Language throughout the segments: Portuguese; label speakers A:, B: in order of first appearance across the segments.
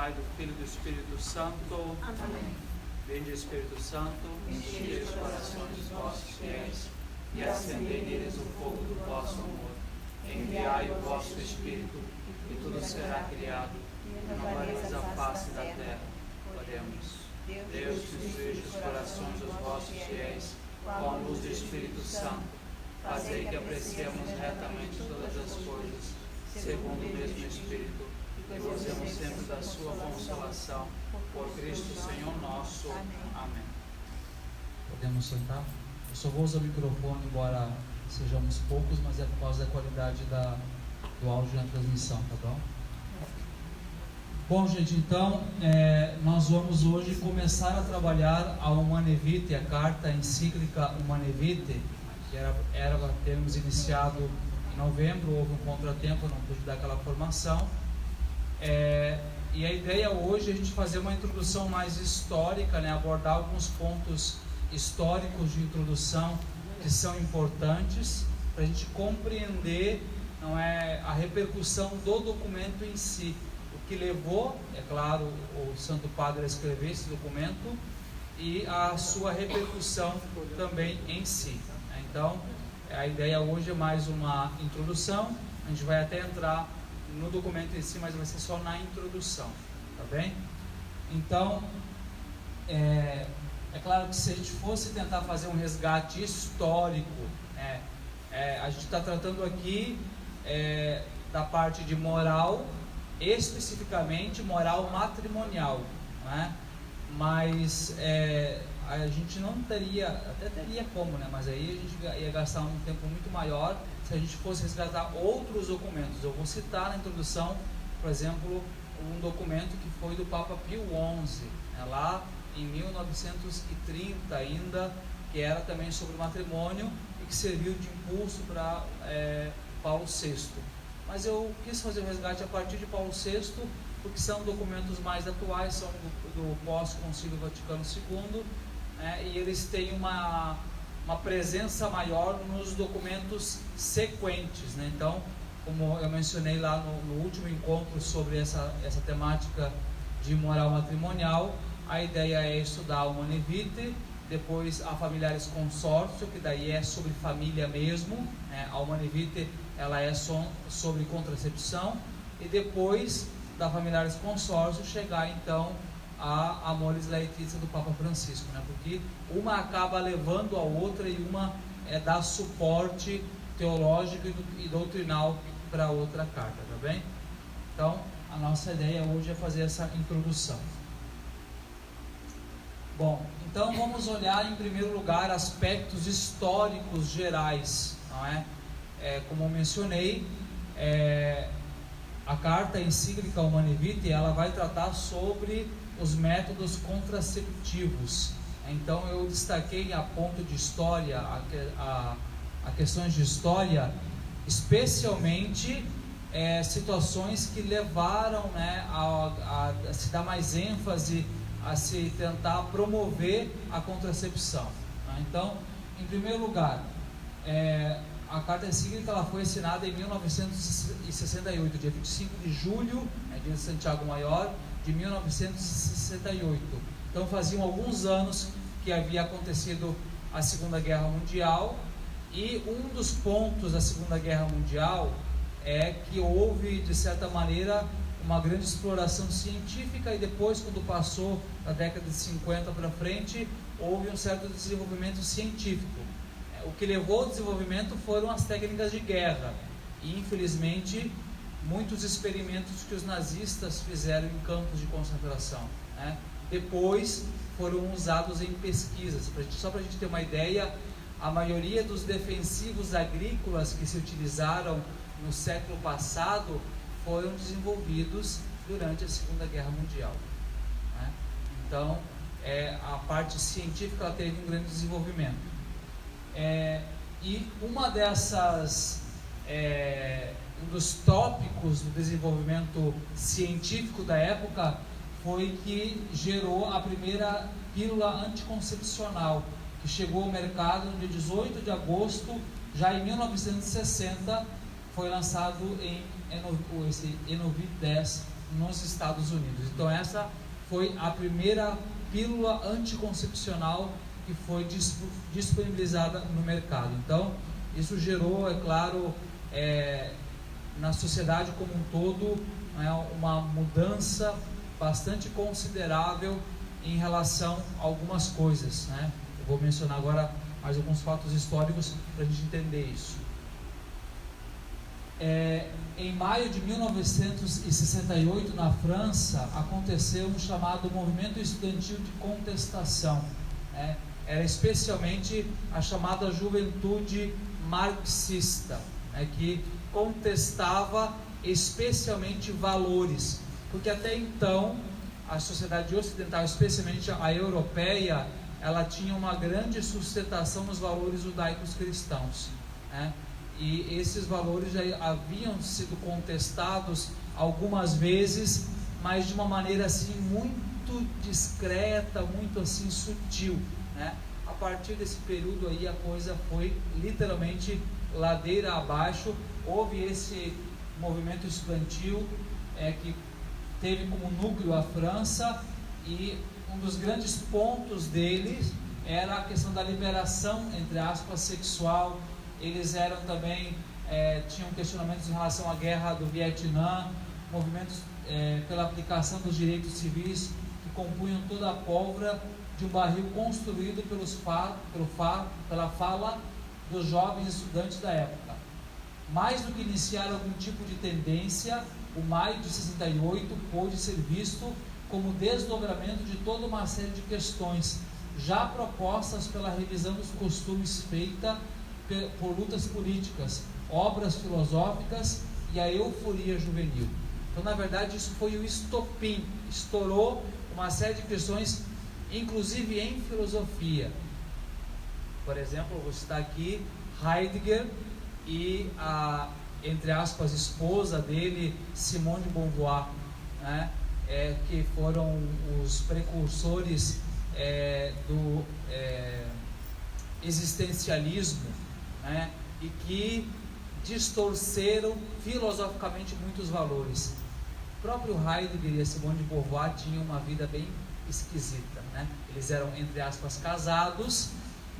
A: Pai, do Filho e do Espírito Santo.
B: Amém.
A: Vinde, Espírito Santo, enchei os corações dos vossos fiéis e acendei neles o fogo do vosso amor. Enviai o vosso Espírito e tudo será criado, e renovareis a face da terra. Oremos. Deus, que instruís os corações dos vossos fiéis com a luz do Espírito Santo, fazei que apreciemos retamente todas as coisas, segundo o mesmo Espírito, e gozemos sempre da sua consolação. Por Cristo Senhor nosso. Amém.
C: Podemos sentar? Eu só vou usar o microfone, embora sejamos poucos, mas é por causa da qualidade do áudio na transmissão, tá bom? Bom, gente, então, nós vamos hoje começar a trabalhar a Humanae Vitae, a carta encíclica Humanae Vitae, que era para termos iniciado em novembro, houve um contratempo, não pude dar aquela formação. E a ideia hoje é a gente fazer uma introdução mais histórica, né, abordar alguns pontos históricos de introdução que são importantes para a gente compreender, não é, a repercussão do documento em si, o que levou, é claro, o Santo Padre a escrever esse documento e a sua repercussão também em si. Então, a ideia hoje é mais uma introdução, a gente vai até entrar no documento em si, mas vai ser só na introdução, tá bem? Então, é claro que se a gente fosse tentar fazer um resgate histórico, a gente está tratando aqui da parte de moral, especificamente moral matrimonial, não é? Mas a gente não teria, até teria como, né? Mas aí a gente ia gastar um tempo muito maior se a gente fosse resgatar outros documentos. Eu vou citar na introdução, por exemplo, um documento que foi do Papa Pio XI, lá em 1930 ainda, que era também sobre matrimônio e que serviu de impulso para Paulo VI. Mas eu quis fazer o resgate a partir de Paulo VI, porque são documentos mais atuais, são do pós-Concílio Vaticano II, e eles têm uma presença maior nos documentos sequentes, né? Então, como eu mencionei lá no último encontro sobre essa temática de moral matrimonial, a ideia é estudar a Humanae Vitae, depois a Familiaris Consortio, que daí é sobre família mesmo, né? A Humanae Vitae ela é sobre contracepção, e depois da Familiaris Consortio chegar então a Amoris Laetitia do Papa Francisco, né? Porque uma acaba levando a outra e uma dá suporte teológico e doutrinal para a outra carta, tá bem? Então, a nossa ideia hoje é fazer essa introdução. Bom, então vamos olhar em primeiro lugar aspectos históricos gerais, não é? Como eu mencionei, a carta encíclica Humanae Vitae, ela vai tratar sobre os métodos contraceptivos. Então eu destaquei a ponto de história, a questões de história, especialmente situações que levaram, né, a se dar mais ênfase, a se tentar promover a contracepção, né? Então, em primeiro lugar, a carta encíclica ela foi assinada em 1968, dia 25 de julho, dia de Santiago Maior, de 1968. Então faziam alguns anos que havia acontecido a Segunda Guerra Mundial, e um dos pontos da Segunda Guerra Mundial é que houve, de certa maneira, uma grande exploração científica, e depois, quando passou da década de 50 para frente, houve um certo desenvolvimento científico. O que levou ao desenvolvimento foram as técnicas de guerra, e infelizmente muitos experimentos que os nazistas fizeram em campos de concentração, né? Depois foram usados em pesquisas. Só para a gente ter uma ideia, a maioria dos defensivos agrícolas que se utilizaram no século passado foram desenvolvidos durante a Segunda Guerra Mundial, né? Então, a parte científica ela teve um grande desenvolvimento. E uma dessas, um dos tópicos do desenvolvimento científico da época foi que gerou a primeira pílula anticoncepcional, que chegou ao mercado no dia 18 de agosto, já em 1960, foi lançado esse Enovit 10 nos Estados Unidos. Então essa foi a primeira pílula anticoncepcional que foi disponibilizada no mercado. Então isso gerou, é claro, na sociedade como um todo, uma mudança bastante considerável em relação a algumas coisas, né? Eu vou mencionar agora mais alguns fatos históricos para a gente entender isso. Em maio de 1968, na França, aconteceu um chamado movimento estudantil de contestação, né? Era especialmente a chamada juventude marxista, né, que contestava especialmente valores, porque até então a sociedade ocidental, especialmente a europeia, ela tinha uma grande sustentação nos valores judaicos cristãos, né? E esses valores já haviam sido contestados algumas vezes, mas de uma maneira assim muito discreta, muito assim sutil, né? A partir desse período aí a coisa foi literalmente ladeira abaixo. Houve esse movimento estudantil que teve como núcleo a França, e um dos grandes pontos deles era a questão da liberação, entre aspas, sexual. Eles eram também, tinham questionamentos em relação à guerra do Vietnã, movimentos pela aplicação dos direitos civis, que compunham toda a pólvora de um barril construído pela fala dos jovens estudantes da época. Mais do que iniciar algum tipo de tendência, o maio de 68 pôde ser visto como desdobramento de toda uma série de questões já propostas pela revisão dos costumes feita por lutas políticas, obras filosóficas e a euforia juvenil. Então, na verdade, isso foi o estopim, estourou uma série de questões, inclusive em filosofia. Por exemplo, eu vou citar aqui Heidegger e a, entre aspas, esposa dele, Simone de Beauvoir, né? Que foram os precursores do existencialismo, né? E que distorceram filosoficamente muitos valores. O próprio Heidegger e a Simone de Beauvoir tinham uma vida bem esquisita, né? Eles eram, entre aspas, casados,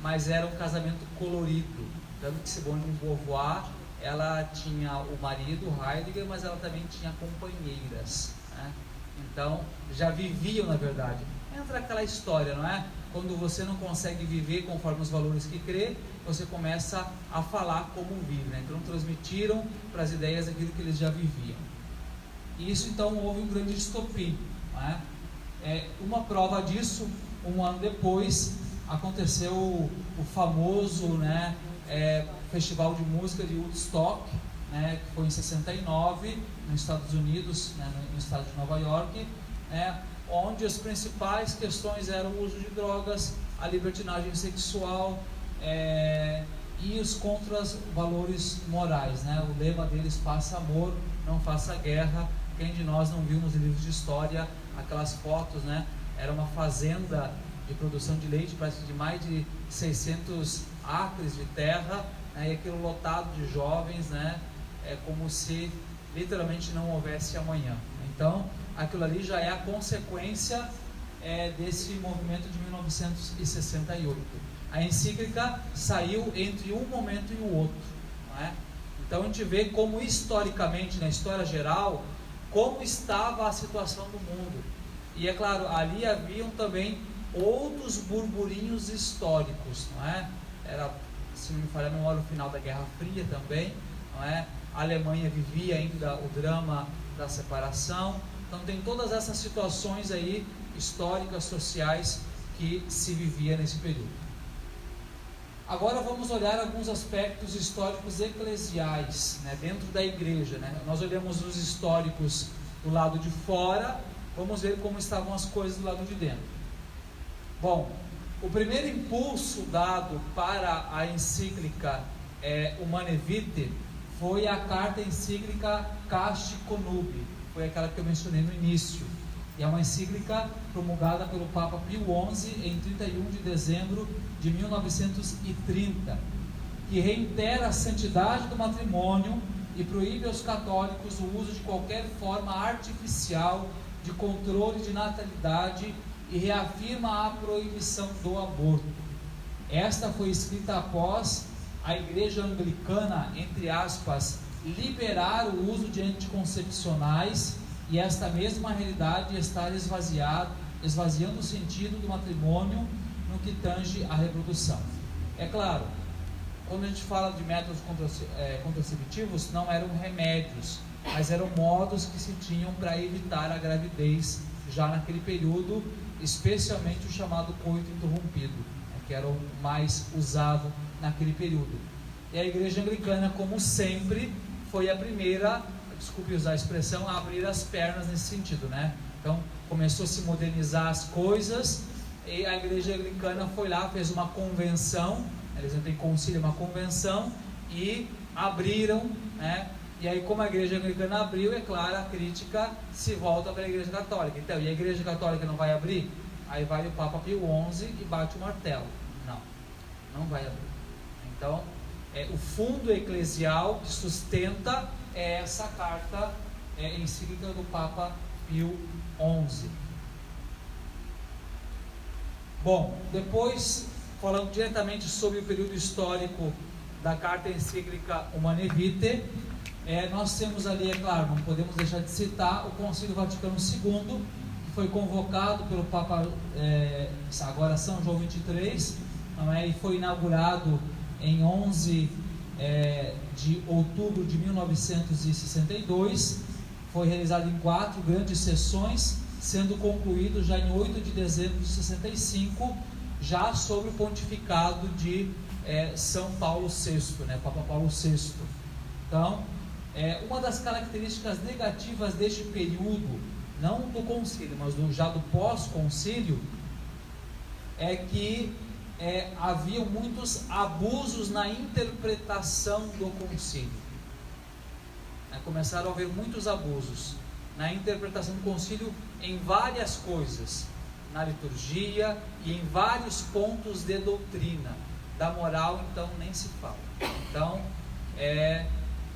C: mas era um casamento colorido. Tanto que Simone de Beauvoir, ela tinha o marido Heidegger, mas ela também tinha companheiras, né? Então já viviam, na verdade. Entra aquela história, não é? Quando você não consegue viver conforme os valores que crê, você começa a falar como vive, né? Então transmitiram para as ideias aquilo que eles já viviam. E isso, então, houve um grande estopim, não é? Uma prova disso, um ano depois, aconteceu o famoso, né, Festival de Música de Woodstock, né, que foi em 69, nos Estados Unidos, né, no estado de Nova York, onde as principais questões eram o uso de drogas, a libertinagem sexual e os contravalores morais, né? O lema deles: faça amor, não faça guerra. Quem de nós não viu nos livros de história aquelas fotos, né? Era uma fazenda de produção de leite, parece de mais de 600 acres de terra, né? E aquilo lotado de jovens, né? É como se literalmente não houvesse amanhã. Então, aquilo ali já é a consequência desse movimento de 1968. A encíclica saiu entre um momento e o outro, não é? Então a gente vê como historicamente, na história geral, como estava a situação do mundo. E é claro, ali haviam também outros burburinhos históricos, não é? Era, se não me falha, não era o final da Guerra Fria também, não é? A Alemanha vivia ainda o drama da separação. Então tem todas essas situações aí históricas, sociais, que se vivia nesse período. Agora vamos olhar alguns aspectos históricos eclesiais, né, dentro da igreja, né? Nós olhamos os históricos do lado de fora, vamos ver como estavam as coisas do lado de dentro. Bom, o primeiro impulso dado para a encíclica Humanae Vitae foi a carta encíclica Casti Connubii, foi aquela que eu mencionei no início. E é uma encíclica promulgada pelo Papa Pio XI em 31 de dezembro de 1930, que reitera a santidade do matrimônio e proíbe aos católicos o uso de qualquer forma artificial de controle de natalidade e reafirma a proibição do aborto. Esta foi escrita após a Igreja Anglicana, entre aspas, liberar o uso de anticoncepcionais, e esta mesma realidade está esvaziando o sentido do matrimônio no que tange à reprodução. É claro, quando a gente fala de métodos contraceptivos, não eram remédios, mas eram modos que se tinham para evitar a gravidez já naquele período, especialmente o chamado coito interrompido, que era o mais usado naquele período. E a Igreja Anglicana, como sempre, foi a primeira, desculpe usar a expressão, a abrir as pernas nesse sentido, né? Então, começou a se modernizar as coisas, e a Igreja Anglicana foi lá, fez uma convenção, eles não têm concílio, uma convenção, e abriram, né? E aí, como a Igreja Anglicana abriu, é claro, a crítica se volta para a Igreja Católica. Então, e a Igreja Católica não vai abrir? Aí vai o Papa Pio XI e bate o martelo. Não vai abrir. Então, o fundo eclesial que sustenta essa carta encíclica do Papa Pio XI. Bom, depois, falando diretamente sobre o período histórico da carta encíclica Humanae Vitae, nós temos ali, é claro, não podemos deixar de citar o Concílio Vaticano II, que foi convocado pelo Papa, agora São João XXIII, e foi inaugurado em 11 de outubro de 1962, foi realizado em 4 grandes sessões, sendo concluído já em 8 de dezembro de 65, já sob o pontificado de São Paulo VI, Papa Paulo VI. Então, uma das características negativas deste período, não do concílio, mas já do pós-concílio, é que haviam muitos abusos na interpretação do concílio. Começaram a haver muitos abusos na interpretação do concílio em várias coisas, na liturgia e em vários pontos de doutrina. Da moral, então, nem se fala. Então,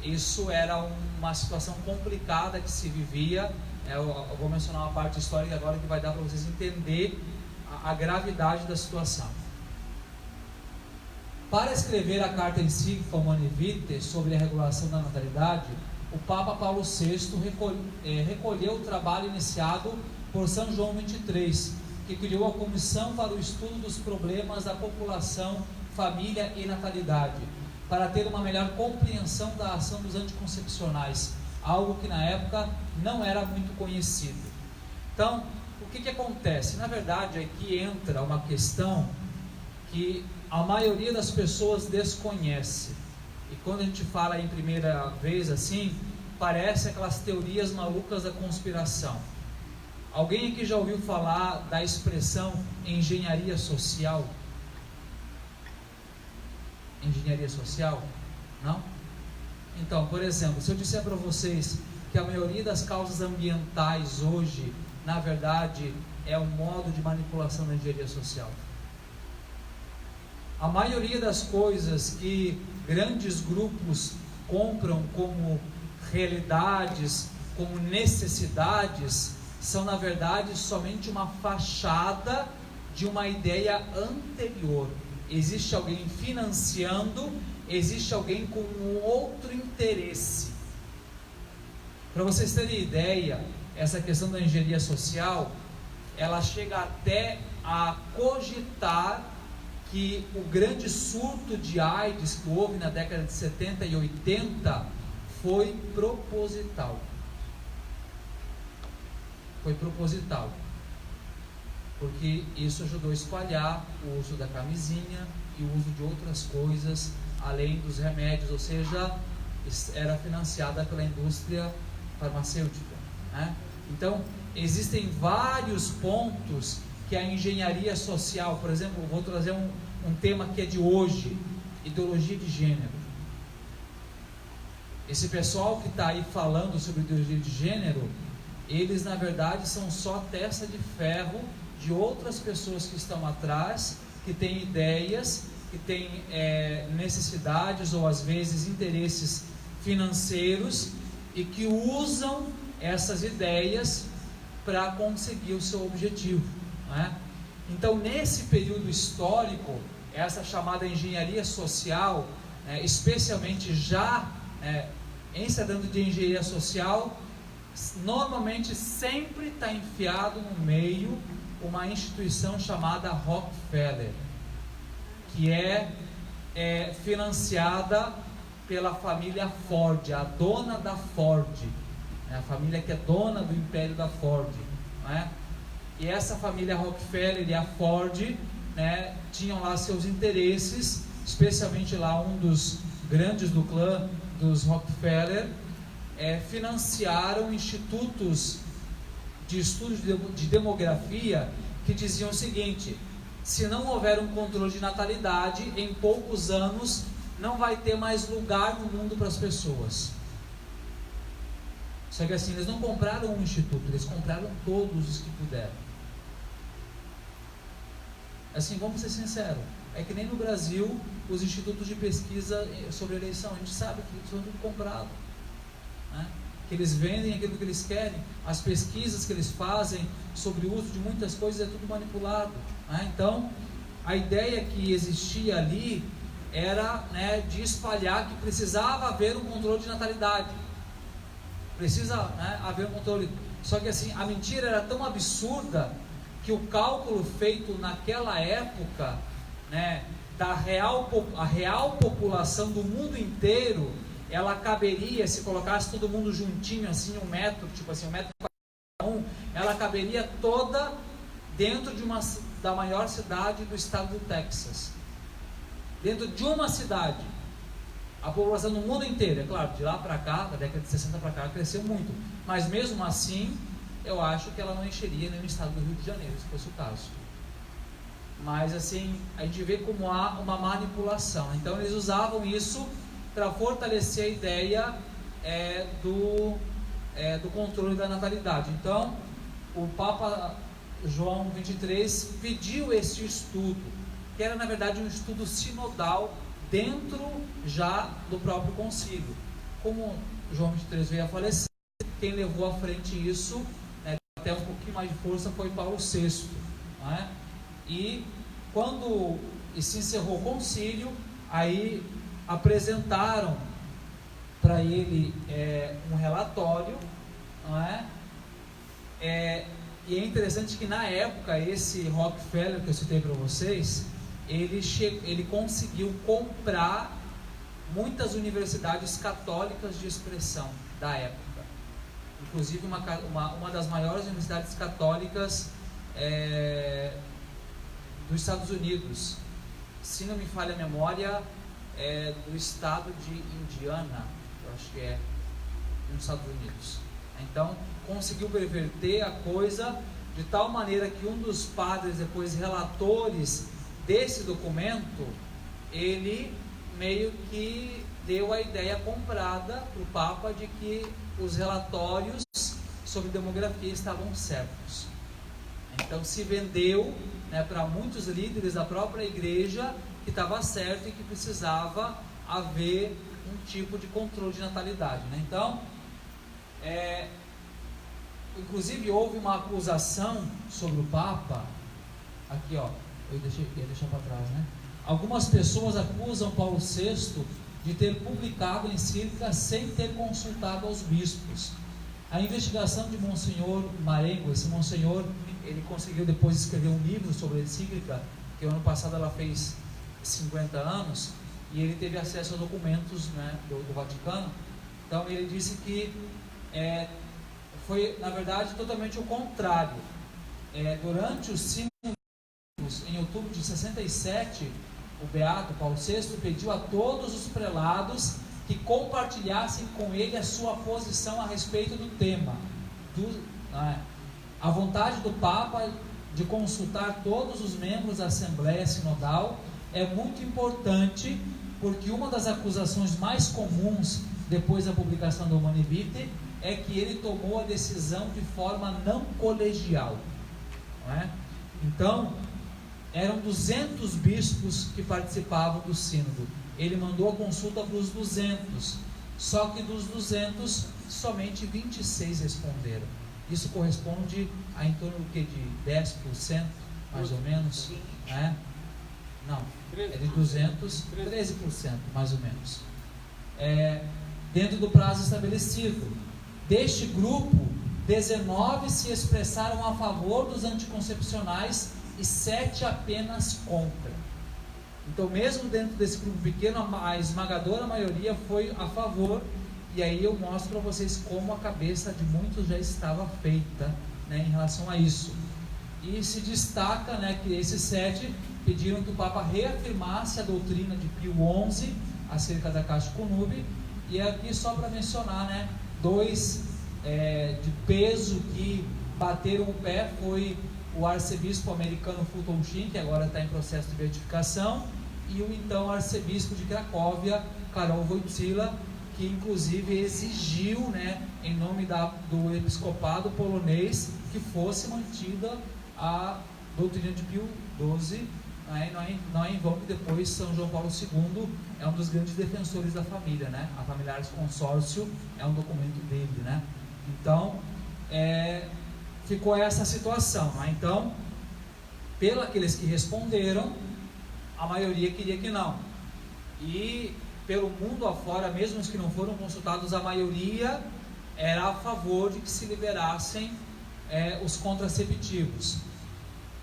C: isso era uma situação complicada que se vivia. Eu vou mencionar uma parte histórica agora que vai dar para vocês entender a gravidade da situação. Para escrever a carta encíclica Humanae Vitae sobre a regulação da natalidade, o Papa Paulo VI recolheu o trabalho iniciado por São João XXIII, que criou a Comissão para o Estudo dos Problemas da População, Família e Natalidade, para ter uma melhor compreensão da ação dos anticoncepcionais, algo que na época não era muito conhecido. Então, o que acontece? Na verdade, aqui entra uma questão que a maioria das pessoas desconhece. E quando a gente fala em primeira vez assim, parece aquelas teorias malucas da conspiração. Alguém aqui já ouviu falar da expressão engenharia social? Engenharia social? Não? Então, por exemplo, se eu disser para vocês que a maioria das causas ambientais hoje, na verdade, é um modo de manipulação da engenharia social. A maioria das coisas que grandes grupos compram como realidades, como necessidades, são na verdade somente uma fachada de uma ideia anterior. Existe alguém financiando, existe alguém com um outro interesse. Para vocês terem ideia, essa questão da engenharia social, ela chega até a cogitar que o grande surto de AIDS que houve na década de 70 e 80 foi proposital. Foi proposital. Porque isso ajudou a espalhar o uso da camisinha e o uso de outras coisas, além dos remédios, ou seja, era financiada pela indústria farmacêutica, né? Então, existem vários pontos que a engenharia social, por exemplo, vou trazer um tema que é de hoje, ideologia de gênero. Esse pessoal que está aí falando sobre ideologia de gênero, eles na verdade são só testa de ferro de outras pessoas que estão atrás, que têm ideias, que têm necessidades ou às vezes interesses financeiros e que usam essas ideias para conseguir o seu objetivo, né? Então, nesse período histórico, essa chamada engenharia social, especialmente já em se tratando de engenharia social, normalmente sempre está enfiado no meio uma instituição chamada Rockefeller, que é financiada pela família Ford, a dona da Ford, a família que é dona do império da Ford, né? E essa família Rockefeller e a Ford, né, tinham lá seus interesses, especialmente lá um dos grandes do clã dos Rockefeller, financiaram institutos de estudos de demografia que diziam o seguinte: se não houver um controle de natalidade, em poucos anos não vai ter mais lugar no mundo para as pessoas. Só que assim, eles não compraram um instituto, eles compraram todos os que puderam. Assim, vamos ser sinceros, é que nem no Brasil os institutos de pesquisa sobre eleição, a gente sabe que são tudo comprado, né? Que eles vendem aquilo que eles querem, as pesquisas que eles fazem sobre o uso de muitas coisas é tudo manipulado, né? Então, a ideia que existia ali era, né, de espalhar que precisava haver um controle de natalidade, precisa, né, haver um controle. Só que assim, a mentira era tão absurda que o cálculo feito naquela época, né, a real população do mundo inteiro, ela caberia, se colocasse todo mundo juntinho, assim, 1 metro, tipo assim, 1 metro para um, ela caberia toda dentro da maior cidade do estado do Texas. Dentro de uma cidade. A população do mundo inteiro, é claro, de lá para cá, da década de 60 para cá, cresceu muito. Mas mesmo assim, eu acho que ela não encheria nem o estado do Rio de Janeiro, se fosse o caso. Mas assim, a gente vê como há uma manipulação. Então eles usavam isso para fortalecer a ideia do controle da natalidade. Então, o Papa João XXIII pediu esse estudo, que era na verdade um estudo sinodal dentro já do próprio concílio. Como João XXIII veio a falecer, quem levou à frente isso, até um pouquinho mais de força, foi Paulo VI, não é? E quando se encerrou o concílio, aí apresentaram para ele um relatório, não é? E é interessante que na época esse Rockefeller que eu citei para vocês, ele conseguiu comprar muitas universidades católicas de expressão da época, inclusive uma das maiores universidades católicas dos Estados Unidos, se não me falha a memória, do estado de Indiana, eu acho que nos Estados Unidos. Então conseguiu perverter a coisa de tal maneira que um dos padres, depois relatores desse documento, ele meio que deu a ideia comprada para o Papa de que os relatórios sobre demografia estavam certos. Então se vendeu, né, para muitos líderes da própria igreja que estava certo e que precisava haver um tipo de controle de natalidade, né? Então, inclusive houve uma acusação sobre o Papa, aqui ó, ia deixar para trás, né? Algumas pessoas acusam Paulo VI de ter publicado a encíclica sem ter consultado aos bispos. A investigação de Monsenhor Marengo, esse Monsenhor, ele conseguiu depois escrever um livro sobre a encíclica, que o ano passado ela fez 50 anos, e ele teve acesso a documentos, né, do Vaticano. Então ele disse que foi na verdade totalmente o contrário. Durante os 5 anos, em outubro de 67, o Beato Paulo VI pediu a todos os prelados que compartilhassem com ele a sua posição a respeito do tema. A vontade do Papa de consultar todos os membros da Assembleia Sinodal é muito importante, porque uma das acusações mais comuns depois da publicação do Humanae Vitae é que ele tomou a decisão de forma não colegial, não é? Então, eram 200 bispos que participavam do sínodo. Ele mandou a consulta para os 200, Só que dos 200, somente 26 responderam. Isso corresponde a em torno do que? De 10%, mais ou menos? Né? Não, é de 200, 13%, mais ou menos. Dentro do prazo estabelecido. Deste grupo, 19 se expressaram a favor dos anticoncepcionais e 7 apenas contra. Então, mesmo dentro desse grupo pequeno, a esmagadora maioria foi a favor. E aí eu mostro para vocês como a cabeça de muitos já estava feita, né, em relação a isso. E se destaca, né, que esses 7 pediram que o Papa reafirmasse a doutrina de Pio XI acerca da Caixa Conube. E aqui só para mencionar, né, 2 de peso que bateram o pé foi o arcebispo americano Fulton Sheen, que agora está em processo de beatificação, e o então arcebispo de Cracóvia, Karol Wojtyła, que inclusive exigiu, né, em nome do episcopado polonês, que fosse mantida a doutrina de Pio XII. Não é em vão que depois São João Paulo II é um dos grandes defensores da família, né? A Familiares Consórcio é um documento dele, né? Então, ficou essa situação, né? Então, pelos aqueles que responderam, a maioria queria que não. E pelo mundo afora, mesmo os que não foram consultados, a maioria era a favor de que se liberassem os contraceptivos.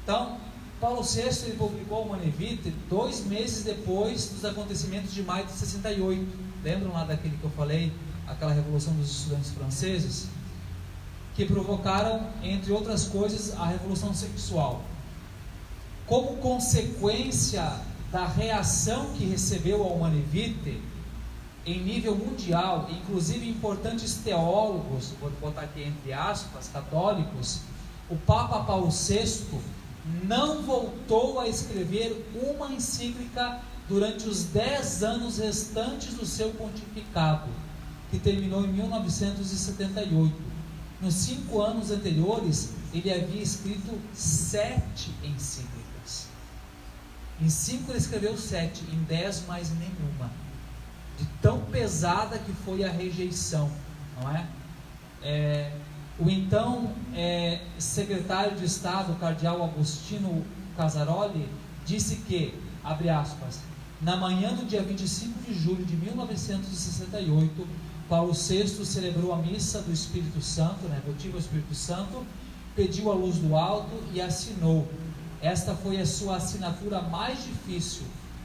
C: Então, Paulo VI ele publicou o Humanae Vitae 2 meses depois dos acontecimentos de maio de 68. Lembram lá daquele que eu falei, aquela revolução dos estudantes franceses, que provocaram, entre outras coisas, a revolução sexual. Como consequência da reação que recebeu a Humanae Vitae em nível mundial, inclusive importantes teólogos, vou botar aqui entre aspas, católicos, o Papa Paulo VI não voltou a escrever uma encíclica durante os 10 anos restantes do seu pontificado, que terminou em 1978. Nos 5 anos anteriores, ele havia escrito 7 encíclicas. Em 5 ele escreveu 7, em 10 mais nenhuma. De tão pesada que foi a rejeição, não é? O então secretário de Estado, o cardeal Agostino Casaroli, disse que, abre aspas, na manhã do dia 25 de julho de 1968, Paulo VI celebrou a missa do Espírito Santo, né, votiva ao Espírito Santo, pediu a luz do alto e assinou. Esta foi a sua assinatura mais difícil,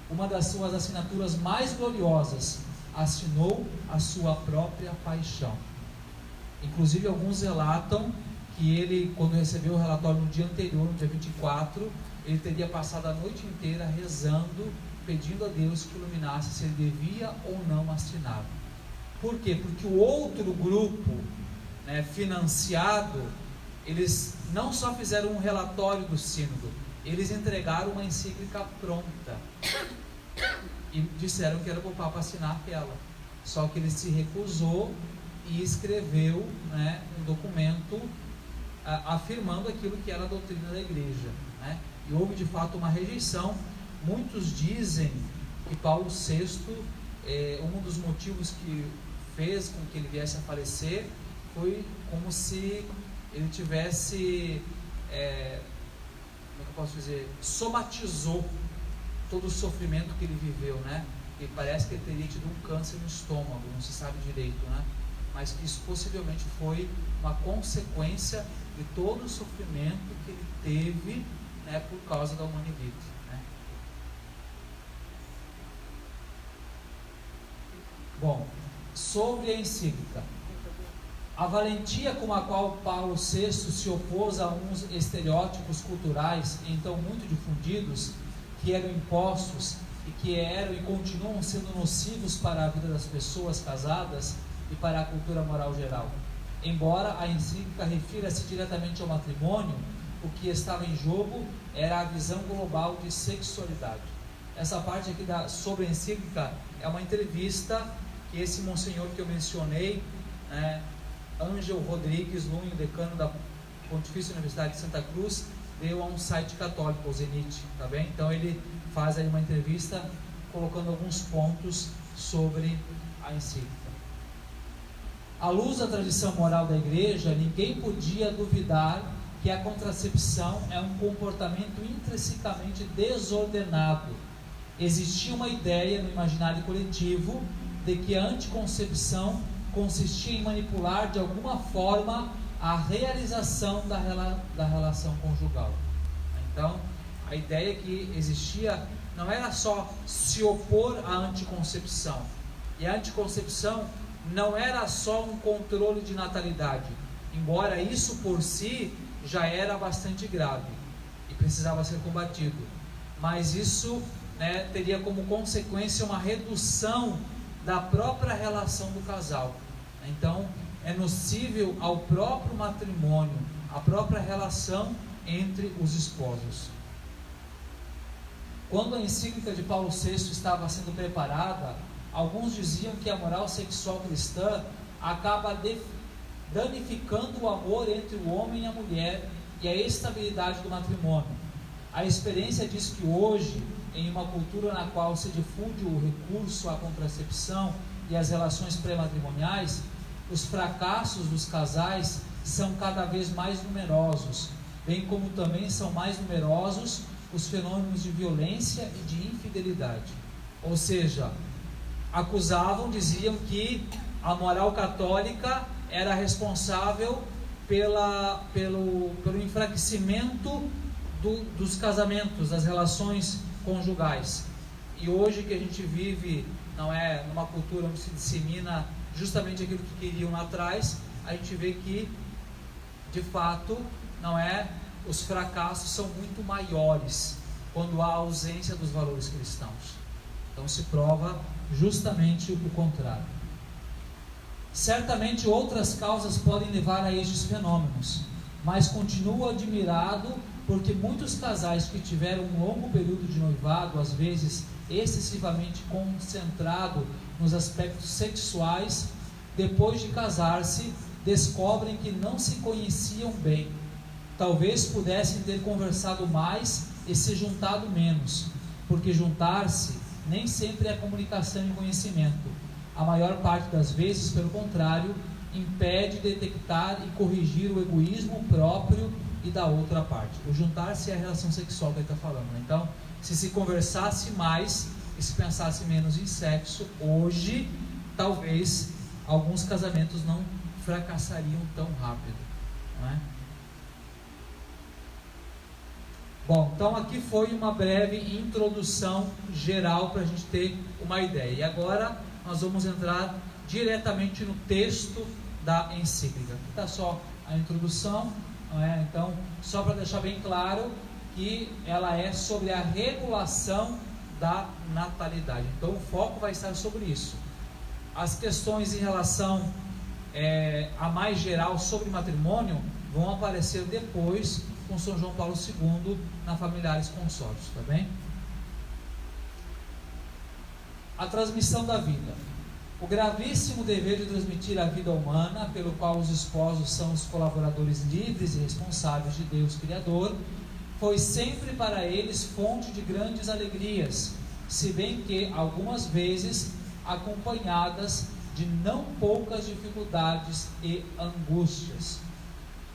C: uma das suas assinaturas mais gloriosas. Assinou a sua própria paixão. Inclusive, alguns relatam que ele, quando recebeu o relatório no dia anterior, no dia 24, ele teria passado a noite inteira rezando, pedindo a Deus que iluminasse se ele devia ou não assinar. Por quê? Porque o outro grupo, né, financiado, eles não só fizeram um relatório do sínodo, eles entregaram uma encíclica pronta e disseram que era para o Papa assinar aquela. Só que ele se recusou e escreveu, né, um documento afirmando aquilo que era a doutrina da igreja, né? E houve de fato uma rejeição. Muitos dizem que Paulo VI, um dos motivos que fez com que ele viesse a falecer foi como se ele tivesse, como é que eu posso dizer, somatizou todo o sofrimento que ele viveu, né? E parece que ele teria tido um câncer no estômago, não se sabe direito, né? Mas que isso possivelmente foi uma consequência de todo o sofrimento que ele teve, né, por causa da Humanae Vitae, né? Bom, sobre a encíclica, a valentia com a qual Paulo VI se opôs a uns estereótipos culturais então muito difundidos, que eram impostos e que eram e continuam sendo nocivos para a vida das pessoas casadas e para a cultura moral geral. Embora a encíclica refira-se diretamente ao matrimônio, o que estava em jogo era a visão global de sexualidade. Essa parte aqui sobre a encíclica é uma entrevista que esse monsenhor que eu mencionei, Ângelo Rodrigues Lunho, decano da Pontifícia Universidade de Santa Cruz, deu a um site católico, o Zenit, tá bem? Então ele faz aí uma entrevista colocando alguns pontos sobre a encíclica. À luz da tradição moral da igreja, ninguém podia duvidar que a contracepção é um comportamento intrinsecamente desordenado. Existia uma ideia no imaginário coletivo de que a anticoncepção consistia em manipular de alguma forma a realização da relação conjugal. Então, a ideia que existia não era só se opor à anticoncepção, e a anticoncepção não era só um controle de natalidade, embora isso por si já era bastante grave e precisava ser combatido, mas isso, teria como consequência uma redução da própria relação do casal. Então, é nocível ao próprio matrimônio, à própria relação entre os esposos. Quando a encíclica de Paulo VI estava sendo preparada, alguns diziam que a moral sexual cristã acaba danificando o amor entre o homem e a mulher e a estabilidade do matrimônio. A experiência diz que hoje, em uma cultura na qual se difunde o recurso à contracepção e às relações pré-matrimoniais, os fracassos dos casais são cada vez mais numerosos, bem como também são mais numerosos os fenômenos de violência e de infidelidade. Ou seja, diziam que a moral católica era responsável pelo enfraquecimento dos casamentos, das relações conjugais. E hoje que a gente vive, não é numa cultura onde se dissemina justamente aquilo que queriam lá atrás, a gente vê que, de fato, os fracassos são muito maiores quando há ausência dos valores cristãos. Então se prova justamente o contrário. Certamente outras causas podem levar a estes fenômenos, mas continuo admirado porque muitos casais que tiveram um longo período de noivado, às vezes excessivamente concentrado nos aspectos sexuais, depois de casar-se, descobrem que não se conheciam bem. Talvez pudessem ter conversado mais e se juntado menos, porque juntar-se nem sempre é comunicação e conhecimento. A maior parte das vezes, pelo contrário, impede detectar e corrigir o egoísmo próprio e da outra parte. O juntar-se é a relação sexual que ele está falando. Então, se conversasse mais e se pensasse menos em sexo, hoje, talvez, alguns casamentos não fracassariam tão rápido, não é? Bom, então aqui foi uma breve introdução geral para a gente ter uma ideia. E agora nós vamos entrar diretamente no texto da encíclica. Aqui está só a introdução, não é? Então, só para deixar bem claro que ela é sobre a regulação da natalidade. Então, o foco vai estar sobre isso. As questões em relação a mais geral sobre matrimônio vão aparecer depois com São João Paulo II na Familiares Consórcios, tá bem? A transmissão da vida. O gravíssimo dever de transmitir a vida humana, pelo qual os esposos são os colaboradores livres e responsáveis de Deus Criador, foi sempre para eles fonte de grandes alegrias, se bem que, algumas vezes, acompanhadas de não poucas dificuldades e angústias.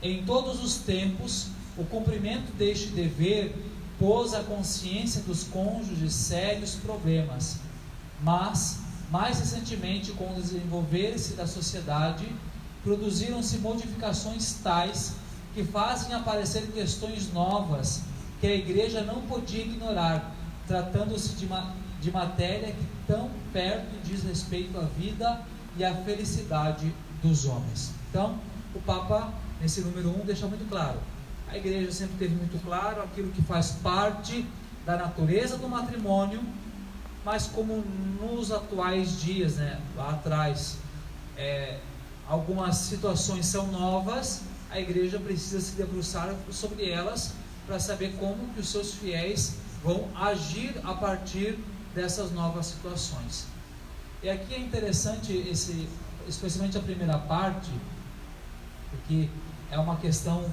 C: Em todos os tempos, o cumprimento deste dever pôs à consciência dos cônjuges sérios problemas, mas, mais recentemente, com o desenvolver-se da sociedade, produziram-se modificações tais que fazem aparecer questões novas que a Igreja não podia ignorar, tratando-se de matéria que tão perto diz respeito à vida e à felicidade dos homens. Então, o Papa, nesse número 1, deixa muito claro. A Igreja sempre teve muito claro aquilo que faz parte da natureza do matrimônio, mas como nos atuais dias, lá atrás, algumas situações são novas, a Igreja precisa se debruçar sobre elas para saber como que os seus fiéis vão agir a partir dessas novas situações. E aqui é interessante, especialmente a primeira parte, porque é uma questão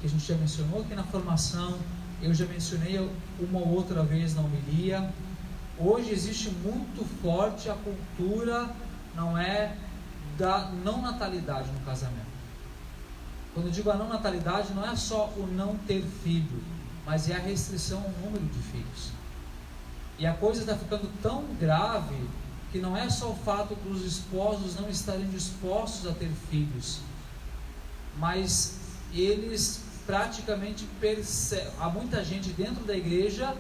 C: que a gente já mencionou aqui na formação, eu já mencionei uma ou outra vez na homilia. Hoje existe muito forte a cultura, da não natalidade no casamento. Quando eu digo a não natalidade, não é só o não ter filho, mas é a restrição ao número de filhos. E a coisa está ficando tão grave que não é só o fato dos esposos não estarem dispostos a ter filhos, mas eles praticamente há muita gente dentro da igreja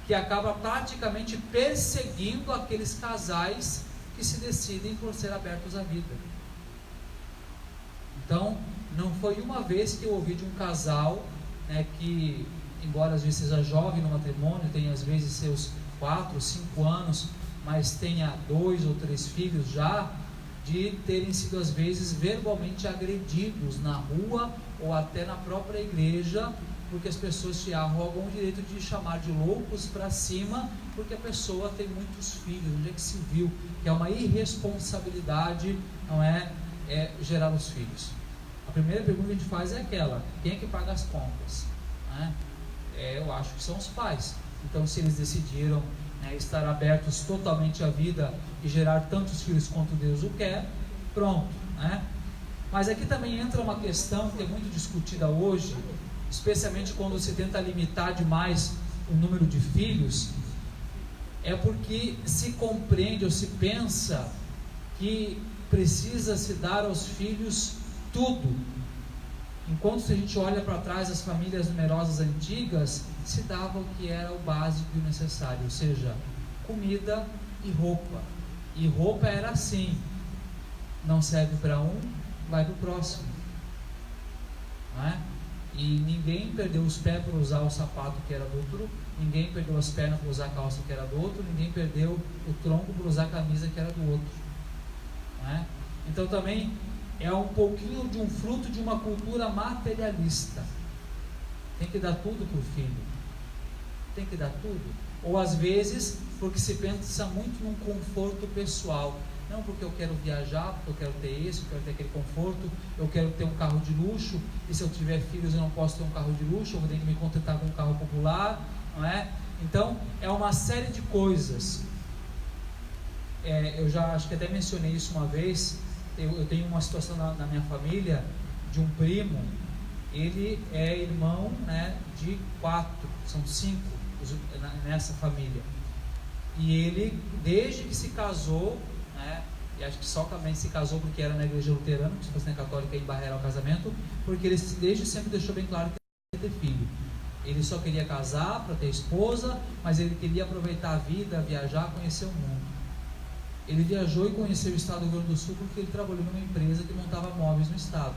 C: que acaba praticamente perseguindo aqueles casais que se decidem por ser abertos à vida. Então, não foi uma vez que eu ouvi de um casal, né, que, embora às vezes seja jovem no matrimônio, tenha às vezes seus 4, 5 anos, mas tenha 2 ou 3 filhos já, de terem sido às vezes verbalmente agredidos na rua ou até na própria igreja, porque as pessoas se arrogam o direito de chamar de loucos para cima, porque a pessoa tem muitos filhos. Onde é que se viu que é uma irresponsabilidade, não é gerar os filhos? A primeira pergunta que a gente faz é aquela: quem é que paga as contas? Eu acho que são os pais. Então, se eles decidiram estar abertos totalmente à vida e gerar tantos filhos quanto Deus o quer, pronto, né? Mas aqui também entra uma questão que é muito discutida hoje, especialmente quando se tenta limitar demais o número de filhos, é porque se compreende ou se pensa que precisa se dar aos filhos tudo. Enquanto, se a gente olha para trás, as famílias numerosas antigas se dava o que era o básico e o necessário, ou seja, comida e roupa. E roupa era assim: não serve para um, vai para o próximo, não é? E ninguém perdeu os pés por usar o sapato que era do outro, ninguém perdeu as pernas por usar a calça que era do outro, ninguém perdeu o tronco por usar a camisa que era do outro, não é? Então também é um pouquinho de um fruto de uma cultura materialista. Tem que dar tudo para o filho, tem que dar tudo. Ou às vezes porque se pensa muito num conforto pessoal. Não, porque eu quero viajar, porque eu quero ter isso, eu quero ter aquele conforto, eu quero ter um carro de luxo, e se eu tiver filhos eu não posso ter um carro de luxo, eu vou ter que me contentar com um carro popular, não é? Então é uma série de coisas. Eu já acho que até mencionei isso uma vez. Eu tenho uma situação na minha família de um primo. Ele é irmão, né, de 4, são 5 nessa família. E ele, desde que se casou, né, e acho que só também se casou porque era na igreja luterana, se fosse na católica ia barrear o casamento, porque ele desde sempre deixou bem claro que queria ter filho. Ele só queria casar para ter esposa, mas ele queria aproveitar a vida, viajar, conhecer o mundo. Ele viajou e conheceu o estado do Rio Grande do Sul porque ele trabalhou numa empresa que montava móveis no estado,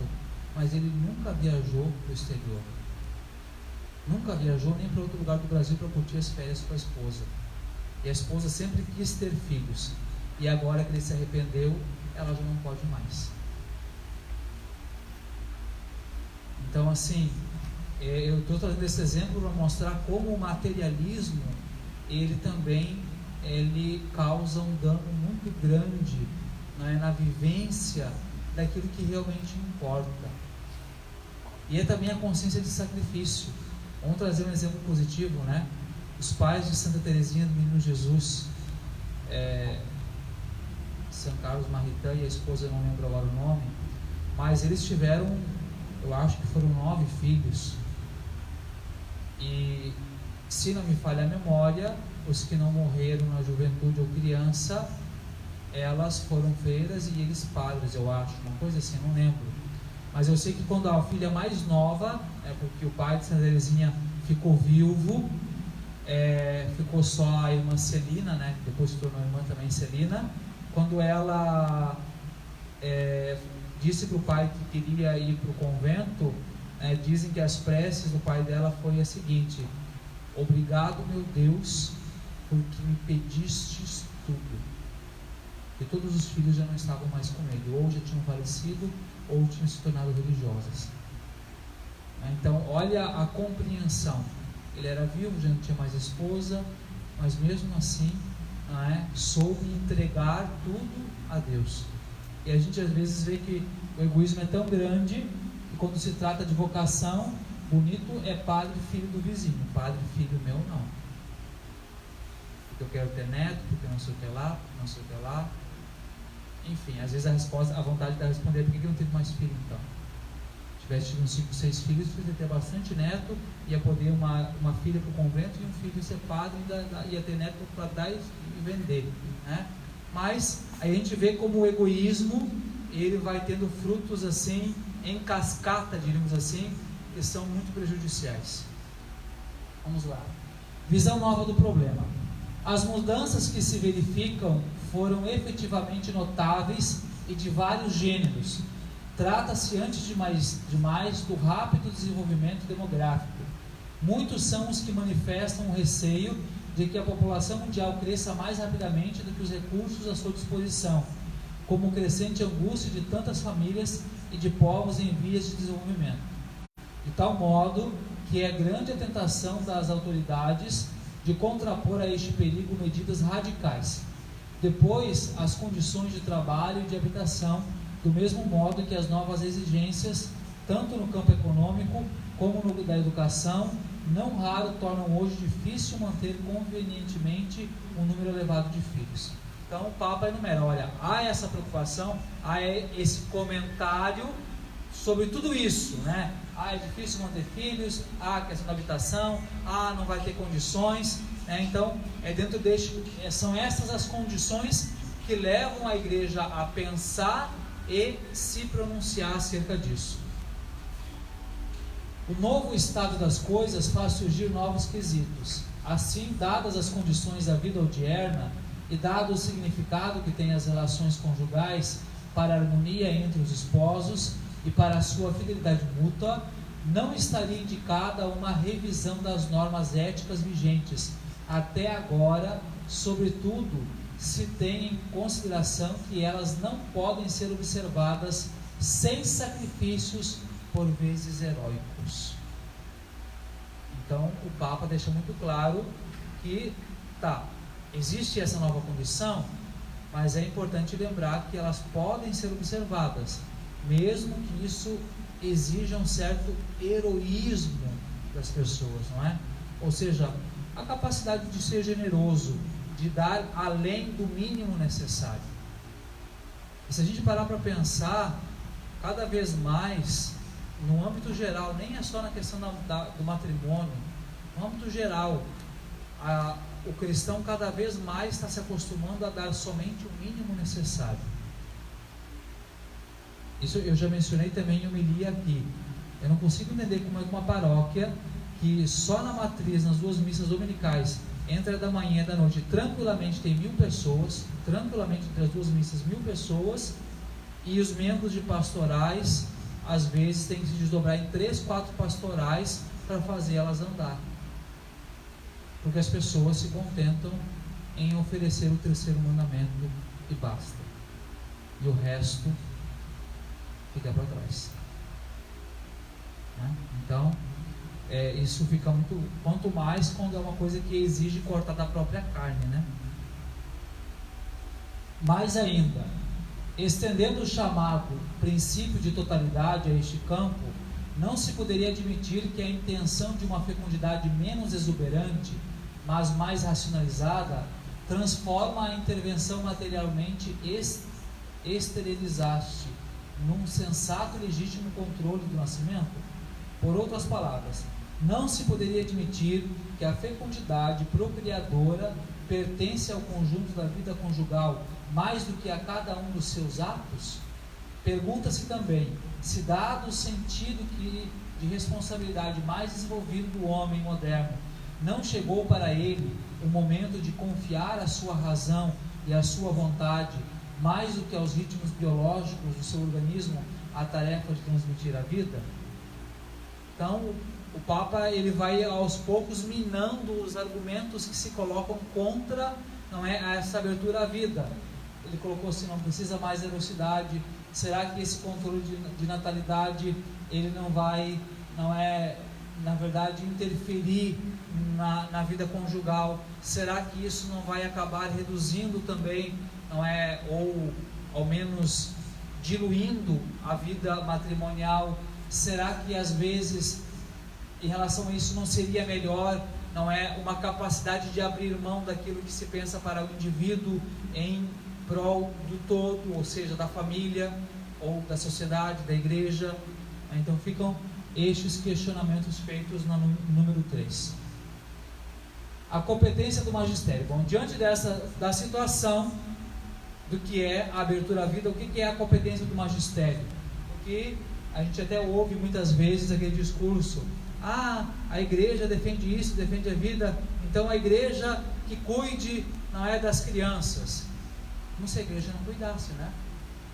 C: mas ele nunca viajou para o exterior, nunca viajou nem para outro lugar do Brasil para curtir as férias com a esposa. E a esposa sempre quis ter filhos, e agora que ele se arrependeu, ela já não pode mais. Então, assim, eu estou trazendo esse exemplo para mostrar como o materialismo, ele também causa um dano muito grande, né, na vivência daquilo que realmente importa. E é também a consciência de sacrifício. Vamos trazer um exemplo positivo, né? Os pais de Santa Teresinha do Menino Jesus, São Carlos Marritã e a esposa, eu não lembro agora o nome, mas eles tiveram, eu acho que foram 9 filhos. E, se não me falha a memória, os que não morreram na juventude ou criança, elas foram freiras e eles padres, eu acho, uma coisa assim, não lembro. Mas eu sei que quando a filha mais nova, porque o pai de Santa Teresinha ficou viúvo, ficou só a irmã Celina, né, depois se tornou irmã também Celina. Quando ela disse para o pai que queria ir para o convento, dizem que as preces do pai dela foi a seguinte: obrigado, meu Deus, porque me pedistes tudo. E todos os filhos já não estavam mais com ele, ou já tinham falecido, ou tinham se tornado religiosas. Então, olha a compreensão. Ele era viúvo, já não tinha mais esposa, mas mesmo assim, soube entregar tudo a Deus. E a gente às vezes vê que o egoísmo é tão grande que quando se trata de vocação, bonito é padre filho do vizinho, padre filho meu não. Porque eu quero ter neto, porque não sei o que lá, não sei o que lá. enfim, às vezes a vontade de responder: por que não teve mais filho então? Se tivesse tido uns 5, 6 filhos, podia ter bastante neto, ia poder uma filha para o convento e um filho ser padre, ia ter neto para dar e vender, né? Mas aí a gente vê como o egoísmo, ele vai tendo frutos assim, em cascata, diríamos assim, que são muito prejudiciais. Vamos lá. Visão nova do problema. As mudanças que se verificam foram efetivamente notáveis e de vários gêneros. Trata-se, antes de mais, do rápido desenvolvimento demográfico. Muitos são os que manifestam o receio de que a população mundial cresça mais rapidamente do que os recursos à sua disposição, como crescente angústia de tantas famílias e de povos em vias de desenvolvimento. De tal modo que é grande a tentação das autoridades de contrapor a este perigo medidas radicais. Depois, as condições de trabalho e de habitação, do mesmo modo que as novas exigências, tanto no campo econômico como no da educação, não raro tornam hoje difícil manter convenientemente um número elevado de filhos. Então o Papa enumera: olha, há essa preocupação, há esse comentário sobre tudo isso, né? É difícil manter filhos, a questão da habitação, não vai ter condições, né? Então são essas as condições que levam a igreja a pensar e se pronunciar acerca disso. O novo estado das coisas faz surgir novos quesitos. Assim, dadas as condições da vida odierna e dado o significado que têm as relações conjugais para a harmonia entre os esposos e para a sua fidelidade mútua, não estaria indicada uma revisão das normas éticas vigentes até agora, sobretudo se tem em consideração que elas não podem ser observadas sem sacrifícios, por vezes heróicos. Então o Papa deixa muito claro que existe essa nova condição, mas é importante lembrar que elas podem ser observadas, mesmo que isso exija um certo heroísmo das pessoas, não é? Ou seja, a capacidade de ser generoso, de dar além do mínimo necessário. E se a gente parar para pensar, cada vez mais, no âmbito geral, nem é só na questão do matrimônio, no âmbito geral, o cristão cada vez mais está se acostumando a dar somente o mínimo necessário. Isso eu já mencionei também em homilia aqui. Eu não consigo entender como é que uma paróquia que só na matriz, nas 2 missas dominicais, entre a da manhã e a da noite, tranquilamente tem 1000 pessoas, tranquilamente entre as 2 missas 1000 pessoas, e os membros de pastorais às vezes têm que se desdobrar em 3, 4 pastorais para fazer elas andar, porque as pessoas se contentam em oferecer o 3º mandamento e basta, e o resto fica para trás, né? Então isso fica muito, quanto mais quando é uma coisa que exige cortar da própria carne, né? Mais ainda, estendendo o chamado princípio de totalidade a este campo, não se poderia admitir que a intenção de uma fecundidade menos exuberante, mas mais racionalizada, transforma a intervenção materialmente esterilizaste num sensato e legítimo controle do nascimento? Por outras palavras, não se poderia admitir que a fecundidade procriadora pertence ao conjunto da vida conjugal mais do que a cada um dos seus atos? Pergunta-se também se, dado o sentido de responsabilidade mais desenvolvido do homem moderno, não chegou para ele o momento de confiar à sua razão e à sua vontade, mais do que aos ritmos biológicos do seu organismo, a tarefa de transmitir a vida? Então o Papa ele vai aos poucos minando os argumentos que se colocam contra, não é, essa abertura à vida. Ele colocou assim: não precisa mais velocidade. Será que esse controle de natalidade ele não vai, na verdade, interferir na vida conjugal? Será que isso não vai acabar reduzindo também, ou ao menos diluindo a vida matrimonial? Será que às vezes, em relação a isso, não seria melhor, uma capacidade de abrir mão daquilo que se pensa para o indivíduo em prol do todo, ou seja, da família, ou da sociedade, da igreja. Então ficam estes questionamentos feitos no número 3. A competência do magistério. Bom, diante da situação do que é a abertura à vida, o que é a competência do magistério? Porque a gente até ouve muitas vezes aquele discurso: a igreja defende isso, defende a vida, então a igreja que cuide, não é, das crianças. Como se a igreja não cuidasse, né?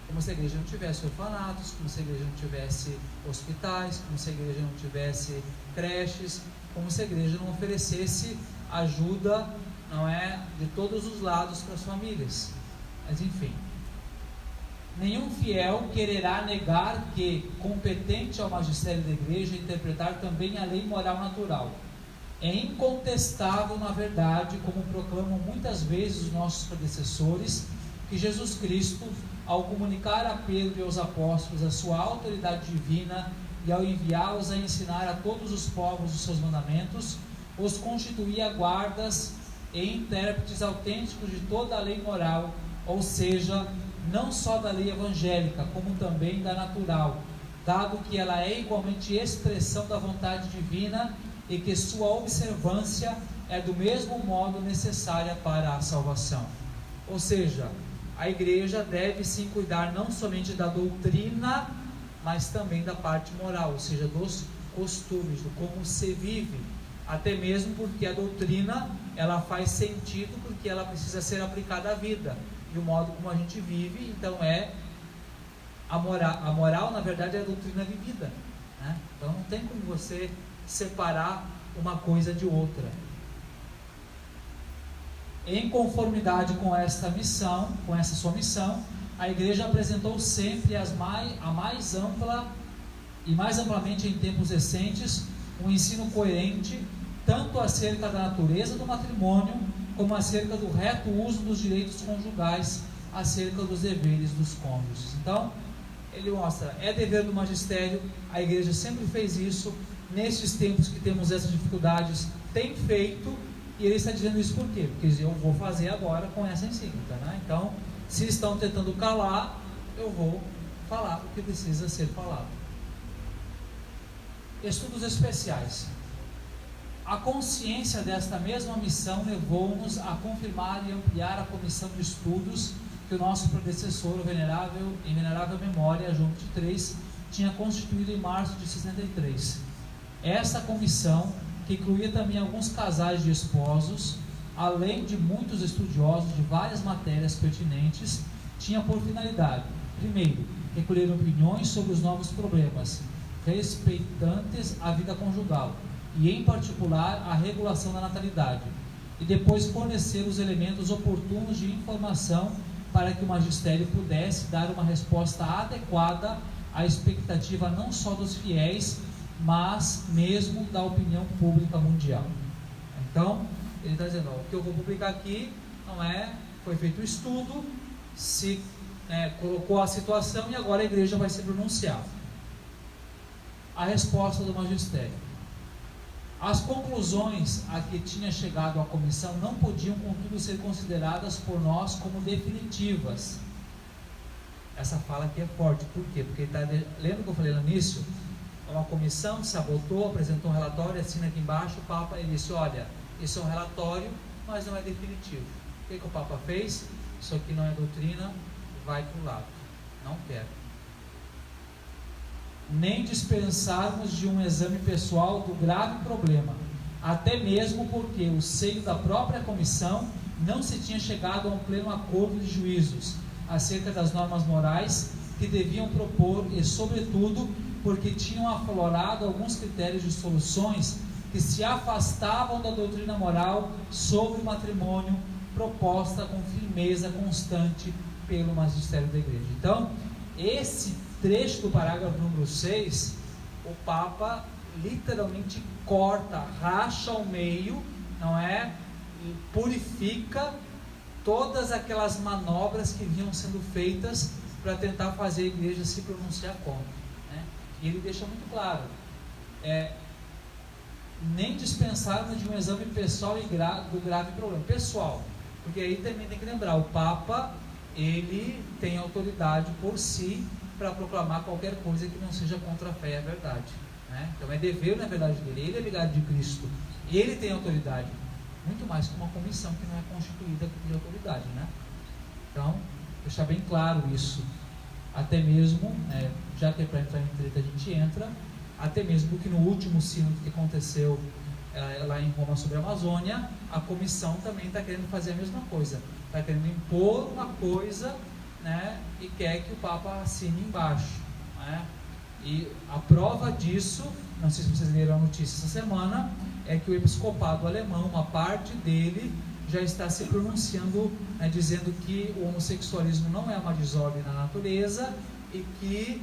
C: Como se a igreja não tivesse orfanatos, como se a igreja não tivesse hospitais, como se a igreja não tivesse creches, como se a igreja não oferecesse ajuda, não é, de todos os lados para as famílias. Mas enfim, nenhum fiel quererá negar que, competente ao magistério da igreja, interpretar também a lei moral natural. É incontestável, na verdade, como proclamam muitas vezes os nossos predecessores, que Jesus Cristo, ao comunicar a Pedro e aos apóstolos a sua autoridade divina e ao enviá-los a ensinar a todos os povos os seus mandamentos, os constituía guardas e intérpretes autênticos de toda a lei moral, ou seja, não só da lei evangélica, como também da natural, dado que ela é igualmente expressão da vontade divina e que sua observância é do mesmo modo necessária para a salvação. Ou seja, a igreja deve sim cuidar não somente da doutrina, mas também da parte moral, ou seja, dos costumes, do como se vive, até mesmo porque a doutrina, ela faz sentido porque ela precisa ser aplicada à vida, e o modo como a gente vive, então é a moral, na verdade, é a doutrina vivida, né? Então não tem como você separar uma coisa de outra. Em conformidade com esta missão, com essa sua missão, a igreja apresentou sempre a mais ampla e mais amplamente em tempos recentes um ensino coerente tanto acerca da natureza do matrimônio como acerca do reto uso dos direitos conjugais, acerca dos deveres dos cônjuges. Então, ele mostra, é dever do magistério, a igreja sempre fez isso, nesses tempos que temos essas dificuldades, tem feito, e ele está dizendo isso por quê? Porque eu vou fazer agora com essa encíclica, né? Então, se estão tentando calar, eu vou falar o que precisa ser falado. Estudos especiais. A consciência desta mesma missão levou-nos a confirmar e ampliar a comissão de estudos que o nosso predecessor, o venerável, em venerável memória, João XXIII, tinha constituído em março de 63. Essa comissão, que incluía também alguns casais de esposos, além de muitos estudiosos de várias matérias pertinentes, tinha por finalidade, primeiro, recolher opiniões sobre os novos problemas respeitantes à vida conjugal e, em particular, a regulação da natalidade, e depois fornecer os elementos oportunos de informação para que o magistério pudesse dar uma resposta adequada à expectativa não só dos fiéis, mas mesmo da opinião pública mundial. Então, ele está dizendo, o que eu vou publicar aqui não é, foi feito o estudo, se colocou a situação e agora a igreja vai se pronunciar. A resposta do magistério. As conclusões a que tinha chegado a comissão não podiam, contudo, ser consideradas por nós como definitivas. Essa fala aqui é forte, por quê? Porque ele está, lembra que eu falei no início? Uma comissão sabotou, apresentou um relatório, assina aqui embaixo, o Papa, ele disse, olha, isso é um relatório, mas não é definitivo. O que o Papa fez? Isso aqui não é doutrina, vai para o lado. Não quero. Nem dispensarmos de um exame pessoal do grave problema, até mesmo porque o seio da própria comissão não se tinha chegado a um pleno acordo de juízos acerca das normas morais que deviam propor e, sobretudo, porque tinham aflorado alguns critérios de soluções que se afastavam da doutrina moral sobre o matrimônio proposta com firmeza constante pelo magistério da igreja. Então, esse trecho do parágrafo número 6, o Papa literalmente corta, racha ao meio, não é? E purifica todas aquelas manobras que vinham sendo feitas para tentar fazer a igreja se pronunciar contra, né? E ele deixa muito claro, nem dispensarmos de um exame pessoal do grave problema. Pessoal, porque aí também tem que lembrar, o Papa ele tem autoridade por si para proclamar qualquer coisa que não seja contra a fé e a verdade, né? Então é dever, na verdade, dele. Ele é ligado de Cristo, ele tem autoridade, muito mais que uma comissão que não é constituída de autoridade, né? Então, deixar bem claro isso. Até mesmo, já que é para entrar em treta, a gente entra, até mesmo que no último sínodo que aconteceu lá em Roma sobre a Amazônia, a comissão também está querendo fazer a mesma coisa, está querendo impor uma coisa, né, e quer que o Papa assine embaixo, né? E a prova disso, não sei se vocês leram a notícia essa semana, é que o episcopado alemão, uma parte dele, já está se pronunciando, né, dizendo que o homossexualismo não é uma desordem na natureza e que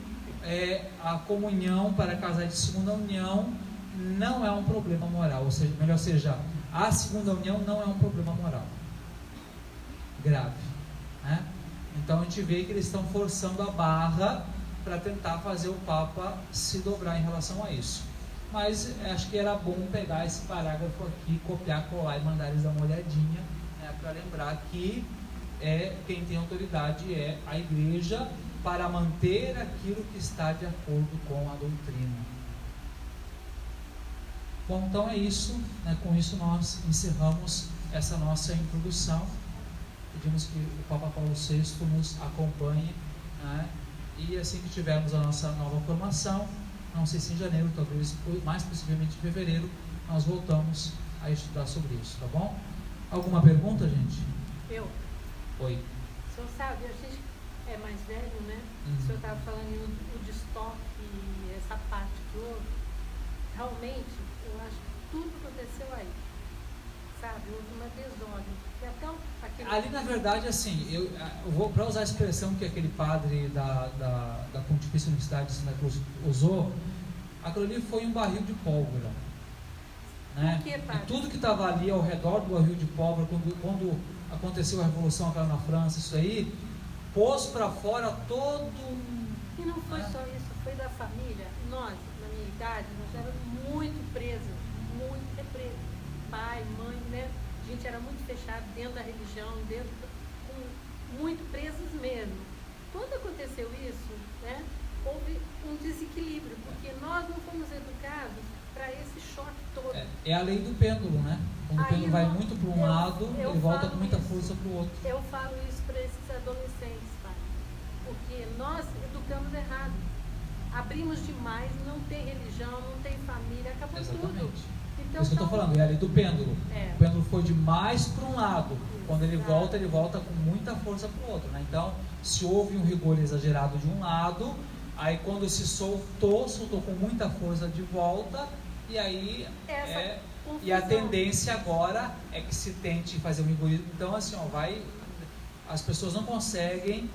C: a comunhão para casais de segunda união não é um problema moral, ou seja, melhor seja, a segunda união não é um problema moral grave, né? Então a gente vê que eles estão forçando a barra para tentar fazer o Papa se dobrar em relação a isso. Mas acho que era bom pegar esse parágrafo aqui, copiar, colar e mandar eles dar uma olhadinha, né, para lembrar que quem tem autoridade é a igreja para manter aquilo que está de acordo com a doutrina. Bom, então é isso, né? Com isso nós encerramos essa nossa introdução. Pedimos que o Papa Paulo VI nos acompanhe, né? E assim que tivermos a nossa nova formação, não sei se em janeiro, talvez mais possivelmente em fevereiro, nós voltamos a estudar sobre isso, tá bom? Alguma pergunta, gente? Oi.
B: O senhor sabe, a gente é mais velho, né? O senhor estava falando em o destoque e essa parte que houve. Realmente, eu acho que tudo aconteceu aí. Sabe? Houve uma desordem. E até aquele...
C: Ali, na verdade, assim, eu vou, para usar a expressão que aquele padre da Pontifícia Universidade de Santa Cruz usou, aquilo ali foi um barril de pólvora, né?
B: Por quê, padre?
C: E tudo que estava ali ao redor do barril de pólvora, quando aconteceu a Revolução aquela na França, isso aí, pôs para fora todo
B: E não foi só isso, foi da família. Nós, na minha idade, nós éramos muito presos, pai, mãe, né? A gente era muito fechado dentro da religião, muito presos mesmo. Quando aconteceu isso, né, houve um desequilíbrio, porque nós não fomos educados para esse choque todo.
C: É a lei do pêndulo, né? Quando o pêndulo vai muito para um lado, ele volta com muita força para o outro.
B: Eu falo isso para esses adolescentes, pai, porque nós educamos errado. Abrimos demais, não tem religião, não tem família, acabou tudo. Então,
C: isso que eu estou falando, é a lei do pêndulo. O pêndulo foi demais para um lado. Quando ele volta com muita força para o outro, né? Então, se houve um rigor exagerado de um lado, aí quando se soltou com muita força de volta, e aí e a tendência agora é que se tente fazer um rigorismo. Então, assim, as pessoas não conseguem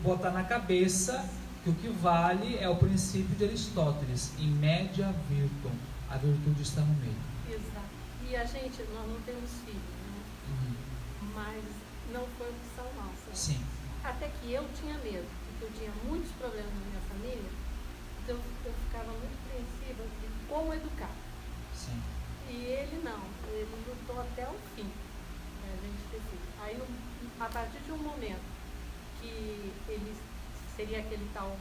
C: botar na cabeça que o que vale é o princípio de Aristóteles, in media virtum, a virtude está no meio.
B: Exato. E nós não temos filhos, né? Mas não foi opção nossa.
C: Sim.
B: Até que eu tinha medo, porque eu tinha muitos problemas na minha família, então eu ficava muito apreensiva de como educar.
C: Sim.
B: E ele não, ele lutou até o fim, né, a gente ter filho. Aí, a partir de um momento que ele seria aquele tal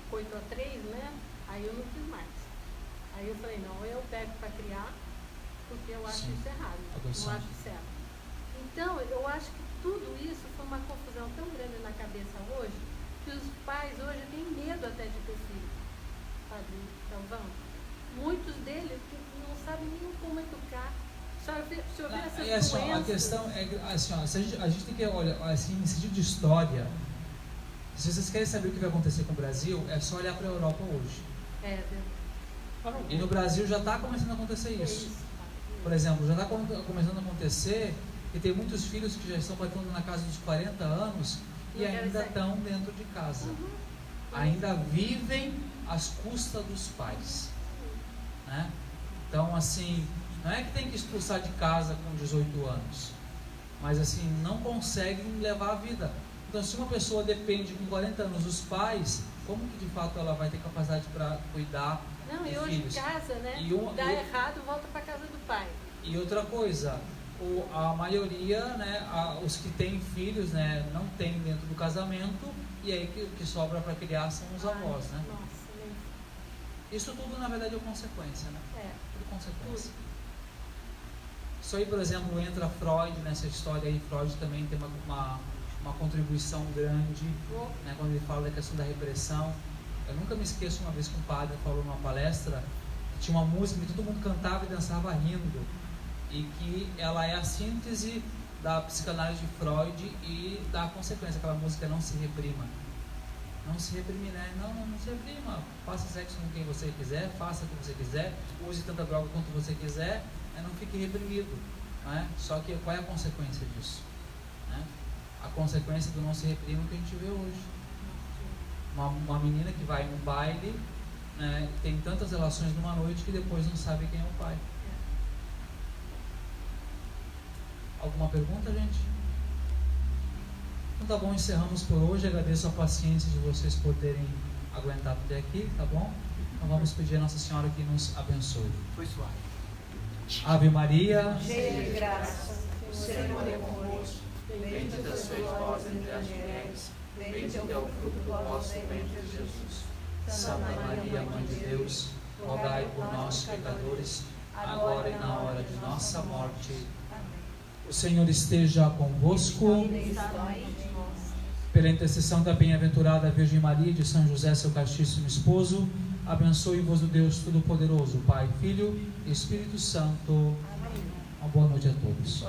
B: coito a três, né? Aí eu não quis mais. Aí eu falei, não, eu pego para criar, porque eu acho isso errado, não acho certo. Então, eu acho que tudo isso foi uma confusão tão grande na cabeça hoje, que os pais hoje têm medo até de ter filho. Padre Galvão, muitos deles não sabem nem como educar. O senhor vê essas doenças?
C: A questão é assim, a gente tem que olhar assim, em sentido de história. Se vocês querem saber o que vai acontecer com o Brasil, é só olhar para a Europa hoje. E no Brasil já está começando a acontecer isso. Por exemplo, já está começando a acontecer que tem muitos filhos que já estão batendo na casa dos 40 anos e ainda estão dentro de casa. Ainda vivem às custas dos pais, né? Então, assim, não é que tem que expulsar de casa com 18 anos, mas assim, não conseguem levar a vida. Então, se uma pessoa depende com 40 anos dos pais, como que de fato ela vai ter capacidade para cuidar de
B: hoje
C: filhos?
B: Em casa, né? Dá errado, volta para casa do pai.
C: E outra coisa, a maioria, né, os que têm filhos, né, não tem dentro do casamento, e aí o que sobra para criar são os avós, né?
B: Nossa, nem...
C: Isso tudo, na verdade, é consequência, né?
B: É,
C: Tudo consequência. Isso aí, por exemplo, entra Freud nessa história aí. Freud também tem uma contribuição grande, né, quando ele fala da questão da repressão. Eu nunca me esqueço, uma vez que um padre falou numa palestra, que tinha uma música que todo mundo cantava e dançava rindo, e que ela é a síntese da psicanálise de Freud e da consequência. Aquela música Não Se Reprima. Não se reprime, né? Não se reprima. Faça sexo com quem você quiser, faça o que você quiser, use tanta droga quanto você quiser, né? Não fique reprimido, né? Só que qual é a consequência disso, né? A consequência do não se reprima é o que a gente vê hoje. Uma menina que vai num baile, né, tem tantas relações numa noite que depois não sabe quem é o pai. Alguma pergunta, gente? Então tá bom, encerramos por hoje. Agradeço a paciência de vocês por terem aguentado até aqui, tá bom? Então vamos pedir a Nossa Senhora que nos abençoe.
A: Foi suave.
C: Ave Maria,
D: cheia de graça, o Senhor é convosco.
A: Bendita sois vós entre as mulheres, bendito é o fruto do vosso ventre, Jesus.
C: Santa Maria, Mãe de Deus, rogai por nós, pecadores, agora e na hora de nossa morte. O Senhor esteja convosco. Pela intercessão da bem-aventurada Virgem Maria e de São José, seu castíssimo esposo, abençoe-vos o Deus Todo-Poderoso, Pai, Filho e Espírito Santo. Uma boa noite a todos.